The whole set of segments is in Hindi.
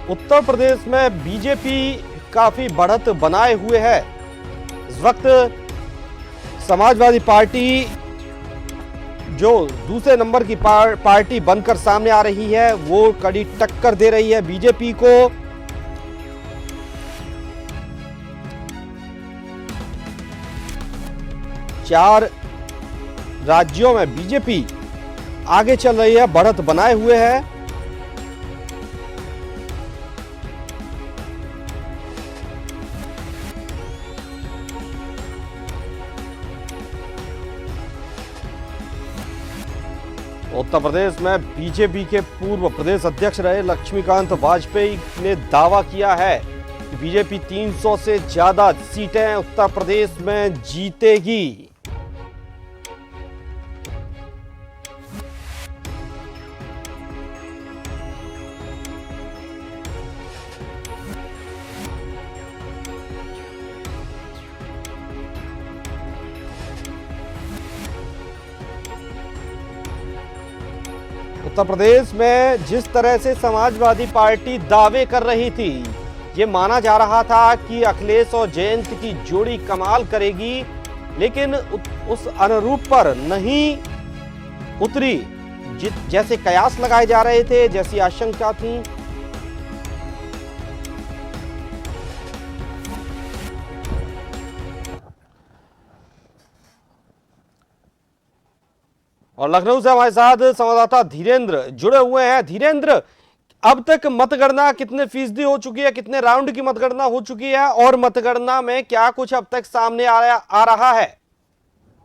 उत्तर प्रदेश में बीजेपी काफी बढ़त बनाए हुए है। इस वक्त समाजवादी पार्टी जो दूसरे नंबर की पार्टी बनकर सामने आ रही है, वो कड़ी टक्कर दे रही है बीजेपी को। चार राज्यों में बीजेपी आगे चल रही है, बढ़त बनाए हुए है। उत्तर प्रदेश में बीजेपी के पूर्व प्रदेश अध्यक्ष रहे लक्ष्मीकांत वाजपेयी ने दावा किया है कि बीजेपी 300 से ज्यादा सीटें उत्तर प्रदेश में जीतेगी। उत्तर प्रदेश में जिस तरह से समाजवादी पार्टी दावे कर रही थी, ये माना जा रहा था कि अखिलेश और जयंत की जोड़ी कमाल करेगी, लेकिन उस अनुरूप पर नहीं उतरी। जैसे कयास लगाए जा रहे थे, जैसी आशंका थी, और लखनऊ से हमारे साथ संवाददाता धीरेन्द्र जुड़े हुए हैं। धीरेन्द्र, अब तक मतगणना कितने फीसदी हो चुकी है, कितने राउंड की मतगणना हो चुकी है और मतगणना में क्या कुछ अब तक सामने आ रहा है?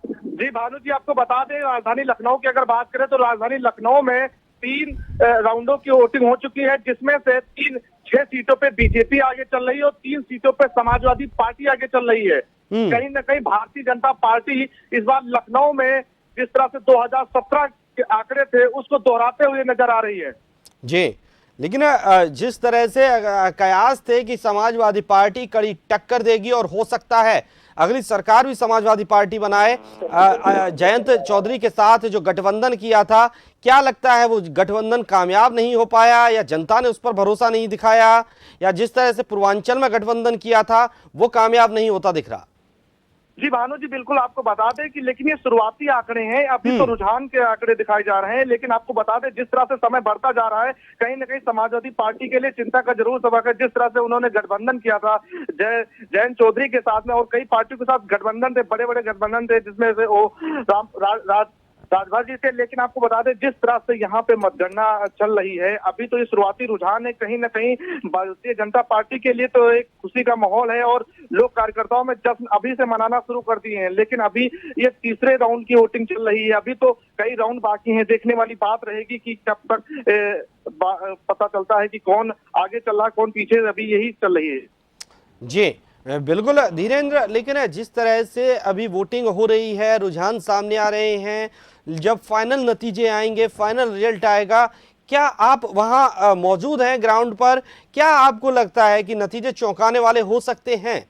जी भानु जी, आपको बता दें, राजधानी लखनऊ की अगर बात करें तो राजधानी लखनऊ में 3 राउंडों की वोटिंग हो चुकी है, जिसमें से 6 सीटों पे बीजेपी आगे चल रही है और 3 सीटों पे समाजवादी पार्टी आगे चल रही है। कहीं ना कहीं भारतीय जनता पार्टी इस बार लखनऊ में जिस तरह से 2017 के आंकड़े थे उसको दोहराते हुए नजर आ रही है। जी, लेकिन जिस तरह से कयास थे कि समाजवादी पार्टी कड़ी टक्कर देगी और हो सकता है अगली सरकार भी समाजवादी पार्टी बनाए, जयंत चौधरी के साथ जो गठबंधन किया था, क्या लगता है वो गठबंधन कामयाब नहीं हो पाया, या जनता ने उस पर भरोसा नहीं दिखाया, या जिस तरह से पूर्वांचल में गठबंधन किया था वो कामयाब नहीं होता दिख रहा? जी भानु जी, बिल्कुल आपको बता दें कि लेकिन ये शुरुआती आंकड़े हैं, अभी तो रुझान के आंकड़े दिखाए जा रहे हैं, लेकिन आपको बता दें जिस तरह से समय बढ़ता जा रहा है, कहीं ना कहीं समाजवादी पार्टी के लिए चिंता का जरूर सबक है। जिस तरह से उन्होंने गठबंधन किया था जयंत चौधरी के साथ में और कई पार्टियों के साथ गठबंधन थे, बड़े बड़े गठबंधन थे, जिसमें से वो राजभर जी थे। लेकिन आपको बता दें जिस तरह से यहाँ पे मतगणना चल रही है, अभी तो ये शुरुआती रुझान है। कहीं ना कहीं भारतीय जनता पार्टी के लिए तो एक खुशी का माहौल है और लोग कार्यकर्ताओं में जश्न अभी से मनाना शुरू कर दिए हैं। लेकिन अभी ये तीसरे राउंड की वोटिंग चल रही है, अभी तो कई राउंड बाकी हैं। देखने वाली बात रहेगी कि कब तक पता चलता है कि कौन आगे चल रहा है, कौन पीछे, अभी यही चल रही है। जी बिल्कुल धीरेन्द्र, लेकिन जिस तरह से अभी वोटिंग हो रही है, रुझान सामने आ रहे हैं, जब फाइनल नतीजे आएंगे, फाइनल रिजल्ट आएगा, क्या आप वहां मौजूद हैं ग्राउंड पर? क्या आपको लगता है कि नतीजे चौंकाने वाले हो सकते हैं?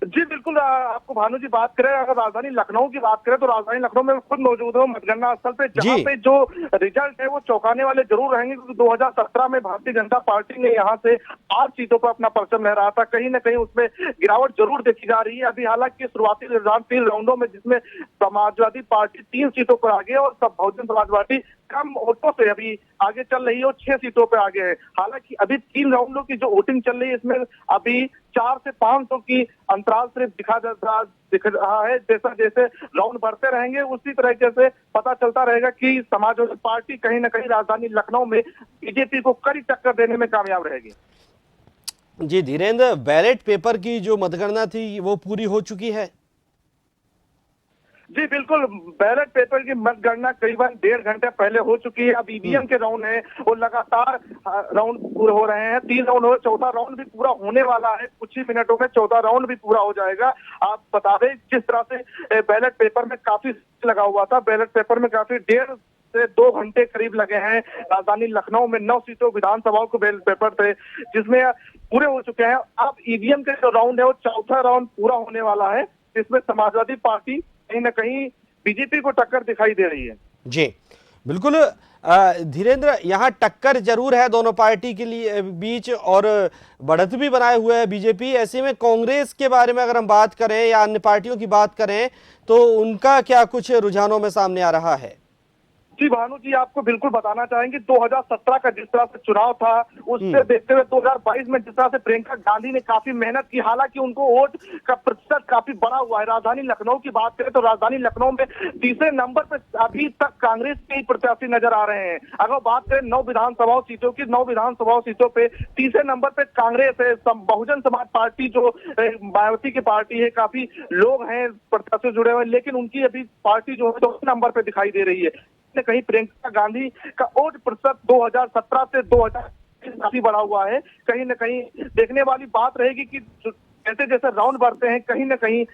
जी बिल्कुल, आपको भानु जी बात करें, अगर राजधानी लखनऊ की बात करें तो राजधानी लखनऊ में खुद मौजूद हूँ मतगणना स्थल पे, जहाँ पे जो रिजल्ट है वो चौंकाने वाले जरूर रहेंगे, क्योंकि 2017 में भारतीय जनता पार्टी ने यहाँ से 8 सीटों पर अपना परचम लहराया था। कहीं ना कहीं उसमें गिरावट जरूर देखी जा रही है। अभी हालांकि शुरुआती रुझान 3 राउंडों में, जिसमें समाजवादी पार्टी 3 सीटों पर आगे है और सब बहुजन समाज पार्टी कम वोटों से अभी आगे चल रही है और 6 सीटों पे आगे है। हालांकि अभी 3 राउंडों की जो वोटिंग चल रही है, इसमें अभी 400 से 500 की अंतराल सिर्फ दिख रहा है। जैसा जैसे राउंड बढ़ते रहेंगे उसी तरीके से पता चलता रहेगा कि समाजवादी पार्टी कहीं ना कहीं राजधानी लखनऊ में बीजेपी को कड़ी टक्कर देने में कामयाब रहेगी। जी धीरेन्द्र, बैलेट पेपर की जो मतगणना थी वो पूरी हो चुकी है? जी बिल्कुल, बैलेट पेपर की मतगणना करीबन 1.5 घंटे पहले हो चुकी है। अब ईवीएम के राउंड है वो लगातार राउंड पूरे हो रहे हैं। 3 राउंड हो, 4था राउंड भी पूरा होने वाला है। कुछ ही मिनटों में 4था राउंड भी पूरा हो जाएगा। आप बता दें जिस तरह से बैलेट पेपर में काफी लगा हुआ था, बैलेट पेपर में काफी 1.5 से 2 घंटे करीब लगे हैं। राजधानी लखनऊ में 9 सीटों विधानसभाओं को बैलेट पेपर थे, जिसमें पूरे हो चुके हैं। अब ईवीएम का जो राउंड है वो 4था राउंड पूरा होने वाला है, जिसमें समाजवादी पार्टी कहीं ना कहीं बीजेपी को टक्कर दिखाई दे रही है। जी बिल्कुल, धीरेन्द्र, यहाँ टक्कर जरूर है दोनों पार्टी के लिए बीच और बढ़त भी बनाए हुए है बीजेपी। ऐसे में कांग्रेस के बारे में अगर हम बात करें या अन्य पार्टियों की बात करें तो उनका क्या कुछ रुझानों में सामने आ रहा है? जी भानु जी, आपको बिल्कुल बताना चाहेंगे 2017 का जिस तरह से चुनाव था उससे देखते हुए 2022 में जिस तरह से प्रियंका गांधी ने काफी मेहनत की, हालांकि उनको वोट का प्रतिशत काफी बड़ा हुआ है। राजधानी लखनऊ की बात करें तो राजधानी लखनऊ में तीसरे नंबर पे अभी तक कांग्रेस के ही प्रत्याशी नजर आ रहे हैं। अगर बात करें 9 विधानसभा सीटों की, 9 विधानसभा सीटों पे तीसरे नंबर पे कांग्रेस है। बहुजन समाज पार्टी जो मायावती की पार्टी है, काफी लोग हैं प्रत्याशी जुड़े हुए, लेकिन उनकी अभी पार्टी जो है 2 नंबर पे दिखाई दे रही है। कहीं प्रियंका गांधी का वोट प्रतिशत 2017 से 2020 काफी बढ़ा हुआ है। कहीं न कहीं देखने वाली बात रहेगी कि जैसे जैसे राउंड बढ़ते हैं, कहीं न कहीं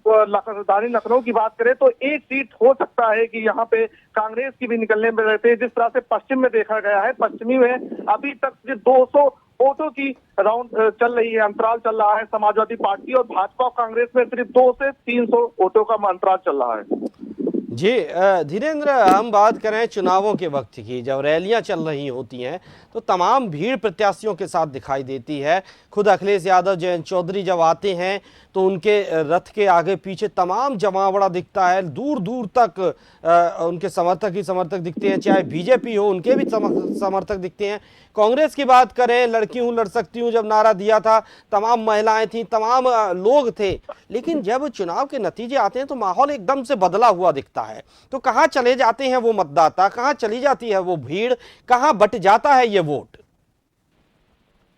राजधानी लखनऊ की बात करें तो एक सीट हो सकता है कि यहाँ पे कांग्रेस की भी निकलने में रहते हैं। जिस तरह से पश्चिम में देखा गया है, पश्चिमी में अभी तक 200 वोटों की राउंड चल रही है, अंतराल चल रहा है समाजवादी पार्टी और भाजपा और कांग्रेस में सिर्फ 200 से 300 वोटों का अंतराल चल रहा है। जी धीरेन्द्र, हम बात करें चुनावों के वक्त की, जब रैलियां चल रही होती हैं तो तमाम भीड़ प्रत्याशियों के साथ दिखाई देती है। खुद अखिलेश यादव, जयंत चौधरी जब आते हैं तो उनके रथ के आगे पीछे तमाम जमावड़ा दिखता है, दूर दूर तक उनके समर्थक ही समर्थक दिखते हैं, चाहे बीजेपी हो उनके भी समर्थक दिखते हैं। कांग्रेस की बात करें, लड़की हूं लड़ सकती हूं जब नारा दिया था, तमाम महिलाएं थीं, तमाम लोग थे, लेकिन जब चुनाव के नतीजे आते हैं तो माहौल एकदम से बदला हुआ दिखता है। तो कहां चले जाते हैं वो मतदाता, कहां चली जाती है वो भीड़, कहां बट जाता है ये वोट?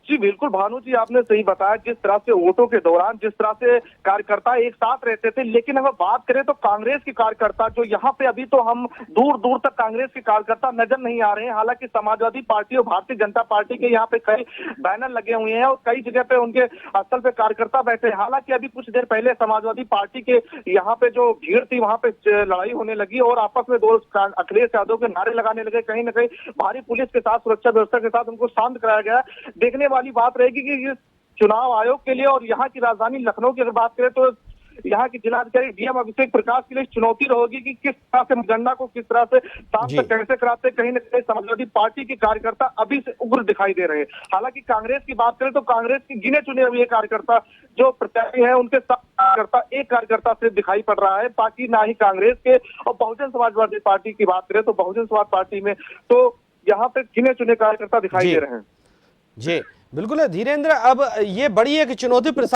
जी बिल्कुल भानु जी, आपने सही बताया। जिस तरह से वोटों के दौरान जिस तरह से कार्यकर्ता एक साथ रहते थे, लेकिन अगर बात करें तो कांग्रेस के कार्यकर्ता जो यहाँ पे अभी तो हम दूर दूर तक कांग्रेस के कार्यकर्ता नजर नहीं आ रहे हैं। हालांकि समाजवादी पार्टी और भारतीय जनता पार्टी के यहाँ पे कई बैनर लगे हुए हैं और कई जगह पे उनके स्थल पे कार्यकर्ता बैठे हैं। हालांकि अभी कुछ देर पहले समाजवादी पार्टी के यहाँ पे जो भीड़ थी वहां पे लड़ाई होने लगी और आपस में दो अखिलेश यादव के नारे लगाने लगे। कहीं ना कहीं भारी पुलिस के साथ, सुरक्षा व्यवस्था के साथ उनको शांत कराया गया। देखने वाली बात रहेगी कि ये चुनाव आयोग के लिए और यहाँ की राजधानी लखनऊ की अगर बात करें तो यहाँ की जिलाधिकारी डीएम अभिषेक प्रकाश के लिए चुनौती रहेगी कि किस तरह से मतगणना को किस तरह से शांत तक कैसे कराते। कहीं न कहीं समाजवादी पार्टी के कार्यकर्ता अभी से उग्र दिखाई दे रहे हैं। हालांकि कांग्रेस की बात करें तो कांग्रेस की गिने चुने हुए कार्यकर्ता जो प्रत्याशी है उनके साथ कार्यकर्ता एक कार्यकर्ता सिर्फ दिखाई पड़ रहा है, बाकी ना ही कांग्रेस के। और बहुजन समाजवादी पार्टी की बात करें तो बहुजन समाज पार्टी में तो यहाँ पे गिने चुने कार्यकर्ता दिखाई दे रहे हैं। जी बिल्कुल है धीरेन्द्र, अब ये बड़ी एक चुनौती